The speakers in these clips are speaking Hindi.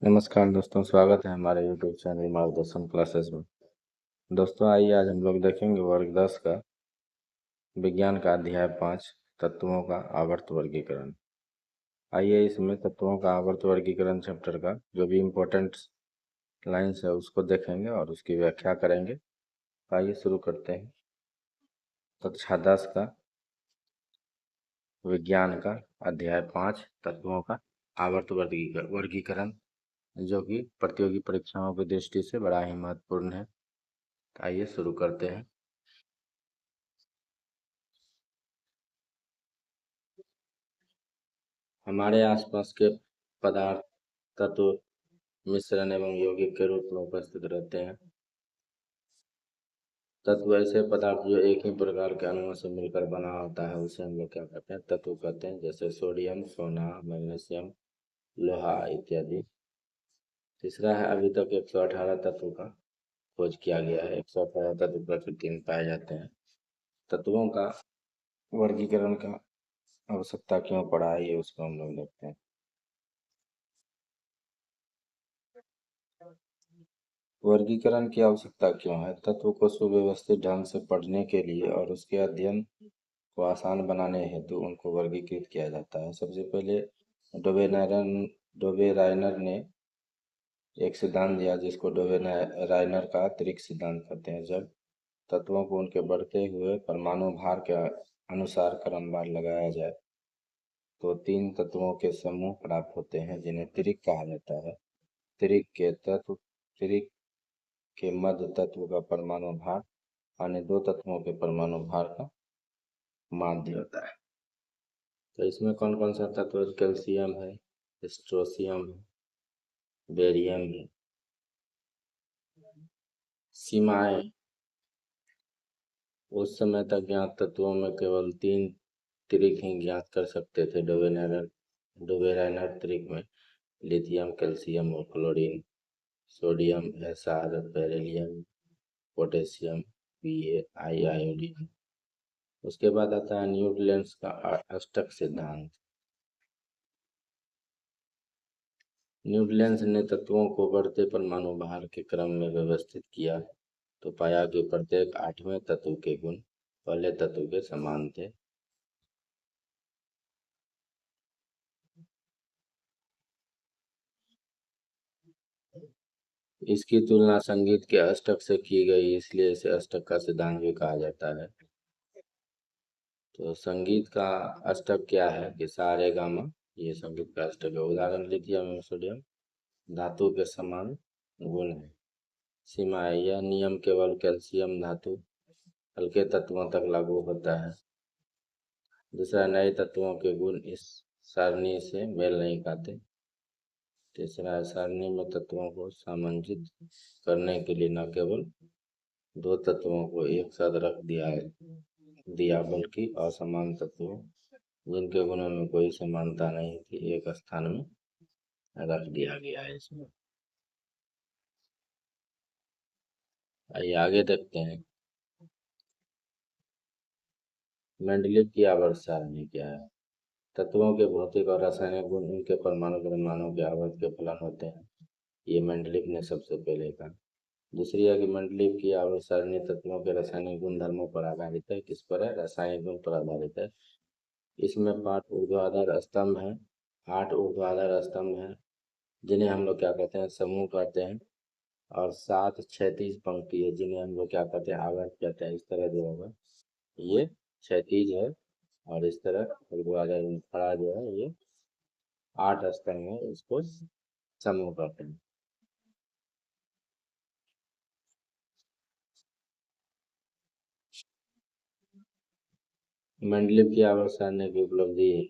नमस्कार दोस्तों, स्वागत है हमारे यूट्यूब चैनल मार्गदर्शन क्लासेस में। दोस्तों आइए आज हम लोग देखेंगे वर्ग 10 का विज्ञान का अध्याय 5 तत्वों का आवर्त वर्गीकरण। आइए इसमें तत्वों का आवर्त वर्गीकरण चैप्टर का जो भी इम्पोर्टेंट लाइन्स है उसको देखेंगे और उसकी व्याख्या करेंगे। आइए शुरू करते हैं। कक्षा 10 का विज्ञान का अध्याय 5 तत्वों का आवर्त वर्गीकरण, जो कि प्रतियोगी परीक्षाओं की दृष्टि से बड़ा ही महत्वपूर्ण है। आइए शुरू करते हैं। हमारे आसपास के पदार्थ तत्व मिश्रण एवं यौगिक के रूप में उपस्थित रहते हैं। तत्व ऐसे पदार्थ जो एक ही प्रकार के अणुओं से मिलकर बना होता है उसे हम लोग क्या कहते हैं, तत्व कहते हैं। जैसे सोडियम, सोना, मैग्नीशियम, लोहा इत्यादि। तीसरा है, अभी तक 118 तत्व का खोज किया गया है। 118 तत्व प्रकृति में पाए जाते हैं। तत्वों का वर्गीकरण का आवश्यकता क्यों पड़ा है, ये उसको हम लोग देखते हैं। वर्गीकरण की आवश्यकता क्यों है? तत्व को सुव्यवस्थित ढंग से पढ़ने के लिए और उसके अध्ययन को आसान बनाने हेतु उनको वर्गीकृत किया जाता है। सबसे पहले डोबेराइनर ने एक सिद्धांत दिया जिसको डोबेराइनर का त्रिक सिद्धांत कहते हैं। जब तत्वों को उनके बढ़ते हुए परमाणु भार के अनुसार क्रमवार लगाया जाए तो 3 तत्वों के समूह प्राप्त होते हैं जिन्हें त्रिक कहा जाता है। त्रिक के मध्य तत्व का परमाणु भार अन्य 2 तत्वों के परमाणु भार का माध्य होता है। तो इसमें कौन कौन सा तत्व? कैल्शियम है, स्ट्रोंशियम है, बेरियम है। सीमाएं: उस समय तक ज्ञात तत्वों में केवल 3 त्रिक ही ज्ञात कर सकते थे। डोबेराइनर त्रिक में लिथियम, कैल्शियम और chlorine, sodium, SR, beryllium, potassium, iodine. उसके बाद आता है न्यूटन का अष्टक सिद्धांत। न्यूटन ने तत्वों को बढ़ते परमाणु भार के क्रम में व्यवस्थित किया तो पाया कि प्रत्येक 8वें तत्व के गुण पहले तत्व के समान थे। इसकी तुलना संगीत के अष्टक से की गई, इसलिए इसे अष्टक का सिद्धांत भी कहा जाता है। तो संगीत का अष्टक क्या है कि सा रे गा मा, ये संगीत का अष्टक है। उदाहरण लिथियम एवं सोडियम धातु के समान गुण है। सीमाएं: यह नियम केवल कैल्शियम धातु हल्के तत्वों तक लागू होता है। दूसरा, नए तत्वों के गुण इस सारणी से मेल नहीं खाते। तीसरा, सारणी में तत्वों को सामंजित करने के लिए न केवल 2 तत्वों को एक साथ रख दिया बल्कि असमान तत्वों जिनके गुणों में कोई समानता नहीं थी एक स्थान में रख दिया गया है। इसमें आइए आगे देखते हैं। मेंडलीव की आवर्त सारणी क्या है? तत्वों के भौतिक और रासायनिक गुण उनके परमाणु द्रव्यमानों के आवर्त के फलन होते हैं। ये मेंडलीव ने सबसे पहले कहा। दूसरी है कि मेंडलीव की आवर्त सारणी तत्वों के रासायनिक गुणधर्मों पर आधारित है। किस पर है? रासायनिक गुण पर आधारित है। इसमें 5 ऊर्ध्वाधर स्तंभ हैं। 8 ऊर्ध्वाधर स्तंभ हैं जिन्हें हम लोग क्या कहते हैं? समूह कहते हैं। और 7 क्षैतिज पंक्ति है जिन्हें हम लोग क्या कहते हैं? आवर्त कहते हैं। इस तरह जो होगा ये क्षैतिज है और इस तरह ऊर्ध्वाधर खड़ा जो है ये 8 स्तंभ है, इसको समूह कहते हैं। मेंडलीव की आवर्त सारणी की उपलब्धि है।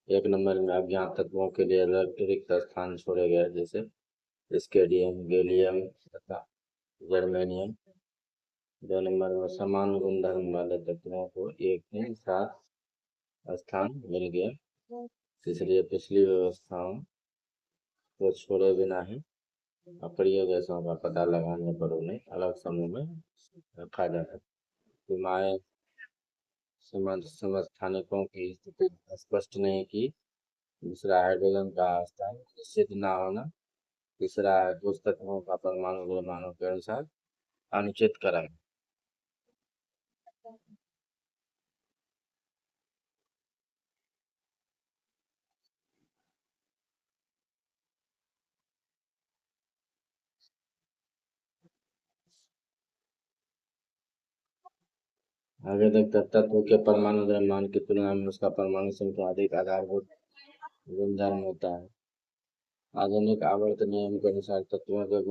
1 नंबर में अज्ञात तत्वों के लिए अतिरिक्त स्थान छोड़े गए, जैसे स्केडियम, गैलियम तथा जर्मेनियम। 2 नंबर में समान गुणधर्म वाले तत्वों को एक ही साथ स्थान मिल गया। तीसरी, पिछली व्यवस्थाओं को छोड़े बिना ही अप्रिय गैसों का पता लगाने पर उन्हें अलग समूह में रखा जाता है। सीमाएं: समस्थानिकों की स्थिति स्पष्ट नहीं की। दूसरा, हाइड्रोजन का स्थान निश्चित न होना। तीसरा है कुछ तत्वों का परमाणु द्रव्यमानों के अनुसार अनुचित क्रम। आगे देखते हैं तत्व के परमाणु द्रव्यमान की तुलना में उसका परमाणु संख्या अधिक आधारभूत गुणधर्म होता है। आधुनिक आवर्त नियम के अनुसार तत्वों के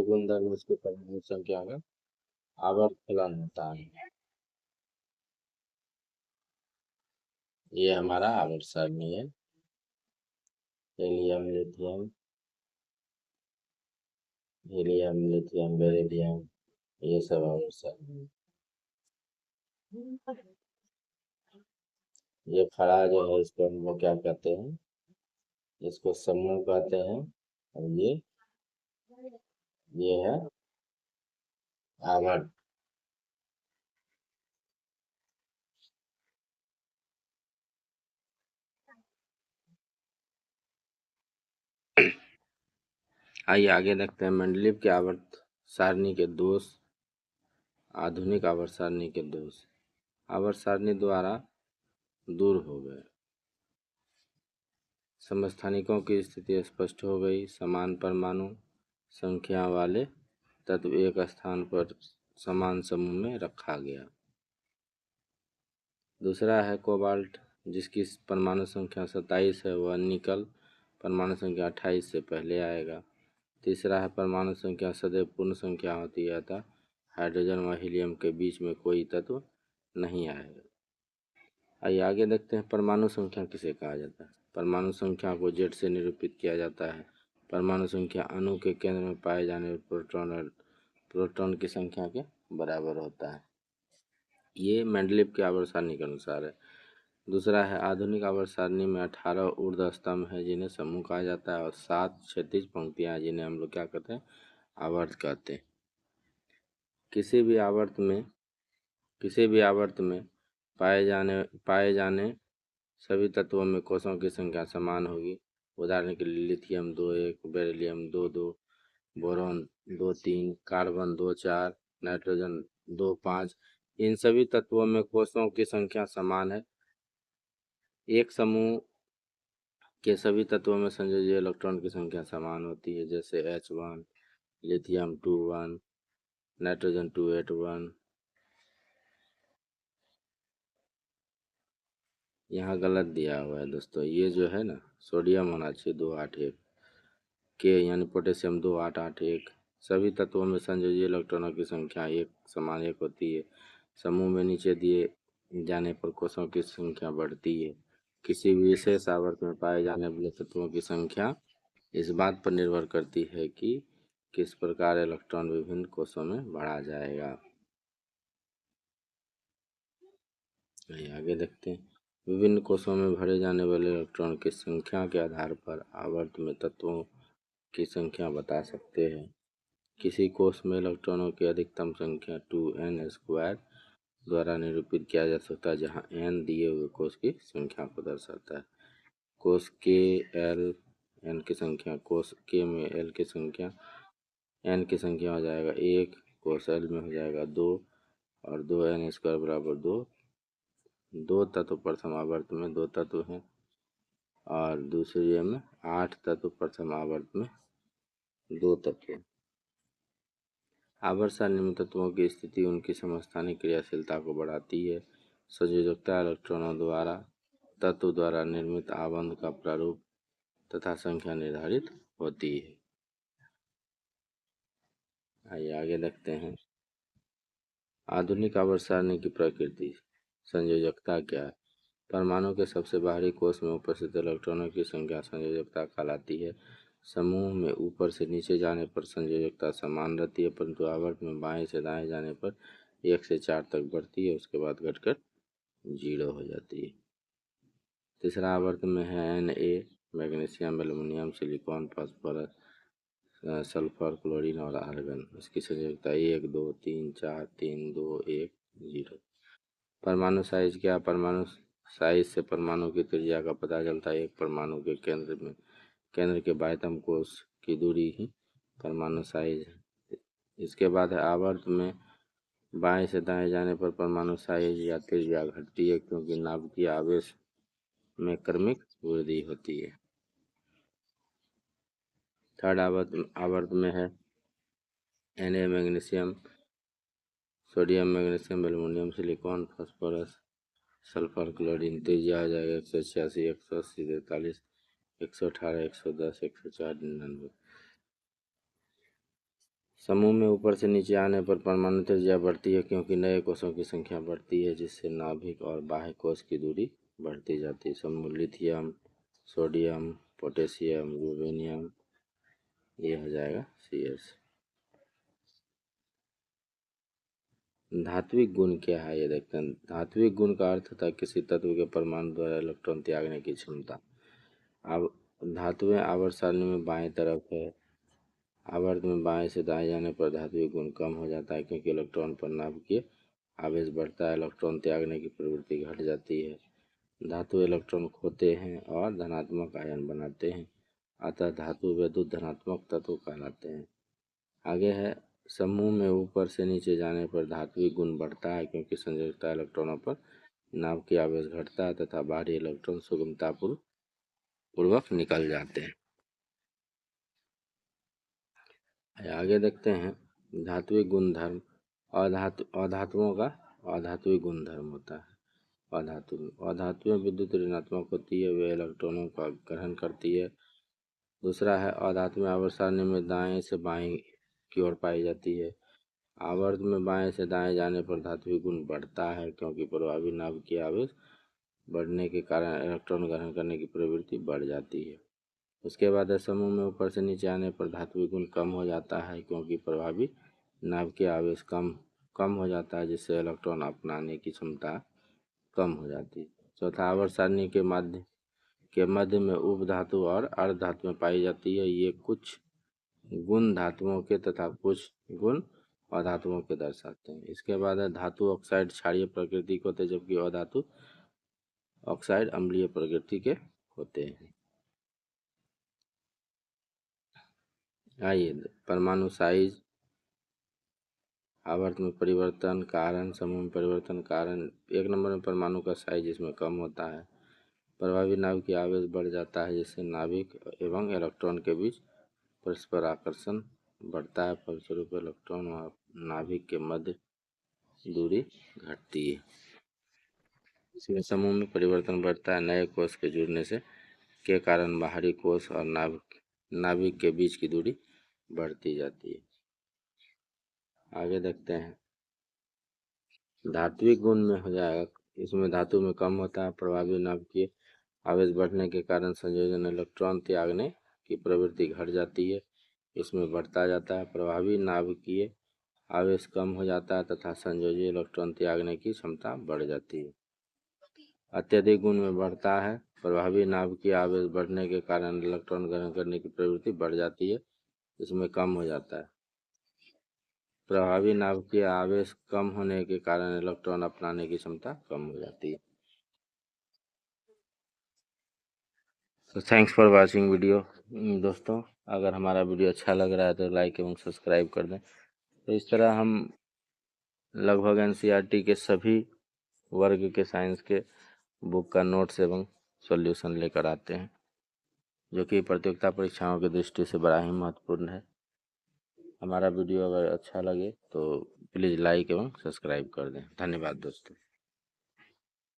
गुणधर्म उसके परमाणु संख्या का आवर्त फलन होता है। ये हमारा आवर्त सारणी है। Helium lithium, helium lithium beryllium, ये सब आवर्त सारणी। ये खड़ा जो है इसको हम लोग क्या कहते हैं, इसको समूह कहते हैं। और ये है आवर्त। आइए आगे देखते हैं मेंडलीव के आवर्त सारणी के दोष। आधुनिक आवर्त सारणी के दोष आवर्त सारणी द्वारा दूर हो गए। समस्थानिकों की स्थिति स्पष्ट हो गई। समान परमाणु संख्या वाले तत्व एक स्थान पर समान समूह में रखा गया। दूसरा है कोबाल्ट, जिसकी परमाणु संख्या 27 है, वह निकल परमाणु संख्या 28 से पहले आएगा। तीसरा है परमाणु संख्या सदैव पूर्ण संख्या होती है, अतः हाइड्रोजन व हीलियम के बीच में कोई तत्व नहीं आएगा। आइए आगे देखते हैं परमाणु संख्या किसे कहा जाता है। परमाणु संख्या को जेड से निरूपित किया जाता है। परमाणु संख्या अणु के केंद्र में पाए जाने वाले प्रोटॉन और प्रोटॉन की संख्या के बराबर होता है। ये मेंडलीव की आवर्त सारणी के अनुसार है। दूसरा है आधुनिक आवर्त सारणी में 18 ऊर्ध्व स्तंभ है जिन्हें समूह कहा जाता है, और 7 क्षैतिज पंक्तियां हैं जिन्हें हम लोग क्या कहते हैं, आवर्त कहते हैं। किसी भी आवर्त में पाए जाने सभी तत्वों में कोषों की संख्या समान होगी। उदाहरण के लिए lithium 2 1, beryllium 2 2, boron 2 3, carbon 2 4, nitrogen 2 5। इन सभी तत्वों में कोषों की संख्या समान है। एक समूह के सभी तत्वों में संयोजी इलेक्ट्रॉन की संख्या समान होती है, जैसे H1, लिथियम 2 1, नाइट्रोजन 2 8 1। यहाँ गलत दिया हुआ है दोस्तों, ये जो है ना सोडियम होना चाहिए 2 8 1 के, यानी पोटेशियम 2 8 8 1। सभी तत्वों में संयोजी इलेक्ट्रॉनों की संख्या एक समान एक होती है। समूह में नीचे दिए जाने पर कोषों की संख्या बढ़ती है। किसी भी विशेष आवर्त में पाए जाने वाले तत्वों की संख्या इस बात पर निर्भर करती है कि किस प्रकार इलेक्ट्रॉन विभिन्न कोषों में बढ़ा जाएगा। आगे देखते हैं विभिन्न कोषों में भरे जाने वाले इलेक्ट्रॉन की संख्या के आधार पर आवर्त में तत्वों की संख्या बता सकते हैं। किसी कोष में इलेक्ट्रॉनों की अधिकतम संख्या 2n² द्वारा निरूपित किया जा सकता है, जहां n दिए हुए कोष की संख्या को दर्शाता है। कोष के एल n की संख्या, कोष के में l की संख्या, n की संख्या हो जाएगा 1, कोष l में हो जाएगा 2, और 2n² बराबर 2। दो तत्व प्रथम आवर्त में 2 तत्व हैं, और दूसरे में 8 तत्व प्रथम आवर्त में 2 तत्व। आवर्त सारणी में तत्वों की स्थिति उनकी समस्थानिक क्रियाशीलता को बढ़ाती है। संयोजकता इलेक्ट्रॉनों द्वारा तत्व द्वारा निर्मित आबंध का प्रारूप तथा संख्या निर्धारित होती है। आइए आगे देखते हैं आधुनिक आवर्त सारणी की प्रकृति। संयोजकता क्या है। परमाणु के सबसे बाहरी कोष में उपस्थित इलेक्ट्रॉनों की संख्या संयोजकता कहलाती है। समूह में ऊपर से नीचे जाने पर संयोजकता समान रहती है, परंतु आवर्त में बाएं से दाएं जाने पर 1 से 4 तक बढ़ती है, उसके बाद घटकर 0 हो जाती है। तीसरा आवर्त में है Na, magnesium, aluminium, silicon, phosphorus, sulphur, chlorine और आर्गन। इसकी संयोजकता 1 2 3 4 3 2 1 0। परमाणु साइज क्या। परमाणु साइज से परमाणु की त्रिज्या का पता चलता है। एक परमाणु के केंद्र के बाह्यतम कोश की दूरी ही परमाणु साइज है। इसके बाद है आवर्त में बाएं से दाएं जाने पर परमाणु साइज या त्रिज्या घटती है, क्योंकि नाभिकीय आवेश में क्रमिक वृद्धि होती है। थर्ड आवर्त में है Na magnesium, sodium, magnesium, aluminium, silicon, phosphorus, sulphur, chlorine. त्रिज्या आ जाएगा 186, 180, 43, 118, 110, 104, 99। समूह में ऊपर से नीचे आने पर परमाणु त्रिज्या बढ़ती है, क्योंकि नए कोषों की संख्या बढ़ती है, जिससे नाभिक और बाह्य कोश की दूरी बढ़ती जाती है। समूह लिथियम, सोडियम, पोटेशियम, रूबेनियम, ये हो जाएगा CS। धात्विक गुण क्या है ये देखते हैं। धात्विक गुण का अर्थ था किसी तत्व के परमाणु द्वारा इलेक्ट्रॉन त्यागने की क्षमता। अब धातुएं आवर्त सारणी में बाएं तरफ है। आवर्त में बाएं से दाएं जाने पर धात्विक गुण कम हो जाता है, क्योंकि इलेक्ट्रॉन पर नाभिकीय आवेश बढ़ता है, इलेक्ट्रॉन त्यागने की प्रवृत्ति घट जाती है। धातु इलेक्ट्रॉन खोते हैं और धनात्मक आयन बनाते हैं, अतः धातु वैद्युत धनात्मक तत्व कहलाते हैं। आगे है समूह में ऊपर से नीचे जाने पर धात्विक गुण बढ़ता है, क्योंकि संयोजकता इलेक्ट्रॉनों पर नाभिकीय आवेश घटता है तथा बाहरी इलेक्ट्रॉन सुगमता पूर्वक निकल जाते हैं। आगे देखते हैं धात्विक गुणधर्म। अधातुओं का अधात्विक गुणधर्म होता है। अधातुएं विद्युत ऋणात्मक होती है, वे इलेक्ट्रॉनों का ग्रहण करती है। दूसरा है अधातुएं आवर्त सारणी में दाएं से बाएं की ओर पाई जाती है। आवर्त में बाएं से दाएं जाने पर धात्विक गुण बढ़ता है, क्योंकि प्रभावी नाभिकीय आवेश बढ़ने के कारण इलेक्ट्रॉन ग्रहण करने की प्रवृत्ति बढ़ जाती है। उसके बाद समूह में ऊपर से नीचे आने पर धात्विक गुण कम हो जाता है, क्योंकि प्रभावी नाभिकीय आवेश कम हो जाता है, जिससे इलेक्ट्रॉन अपनाने की क्षमता कम हो जाती है। चौथा आवर्त सारणी के मध्य में उप धातु और अर्ध धातुएं पाई जाती है। ये कुछ गुण धातुओं के तथा कुछ गुण अधातुओं के दर्शाते हैं। इसके बाद है धातु ऑक्साइड क्षारीय प्रकृति के होते हैं, जबकि अधातु ऑक्साइड अम्लीय प्रकृति के होते हैं। आइए परमाणु साइज, आवर्त में परिवर्तन कारण, समूह में परिवर्तन कारण। 1 नंबर में परमाणु का साइज इसमें कम होता है। प्रभावी नाभिकीय आवेश बढ़ जाता है, जिससे नाभिक एवं इलेक्ट्रॉन के बीच परस्पर आकर्षण बढ़ता है, फलस्वरूप इलेक्ट्रॉन और नाभिक के मध्य दूरी घटती है। इसमें समूह में परिवर्तन बढ़ता है, नए कोष के जुड़ने से के कारण बाहरी कोष और नाभिक के बीच की दूरी बढ़ती जाती है। आगे देखते हैं धात्विक गुण में हो जाएगा। इसमें धातु में कम होता है, प्रभावी नाभिकीय आवेश बढ़ने के कारण संयोजन इलेक्ट्रॉन त्यागने की प्रवृत्ति घट जाती है, इसमें बढ़ता जाता है। प्रभावी नाभिकीय आवेश कम हो जाता है तथा संयोजी इलेक्ट्रॉन त्यागने की क्षमता बढ़ जाती है। अत्यधिक गुण में बढ़ता है, प्रभावी नाभिकीय आवेश बढ़ने के कारण इलेक्ट्रॉन ग्रहण करने की प्रवृत्ति बढ़ जाती है, इसमें कम हो जाता है। प्रभावी नाभिकीय आवेश कम होने के कारण इलेक्ट्रॉन अपनाने की क्षमता कम हो जाती है। तो थैंक्स फॉर वाचिंग वीडियो। दोस्तों, अगर हमारा वीडियो अच्छा लग रहा है तो लाइक एवं सब्सक्राइब कर दें। तो इस तरह हम लगभग NCERT के सभी वर्ग के साइंस के बुक का नोट्स एवं सॉल्यूशन लेकर आते हैं, जो कि प्रतियोगिता परीक्षाओं की दृष्टि से बड़ा ही महत्वपूर्ण है। हमारा वीडियो अगर अच्छा लगे तो प्लीज़ लाइक एवं सब्सक्राइब कर दें। धन्यवाद दोस्तों।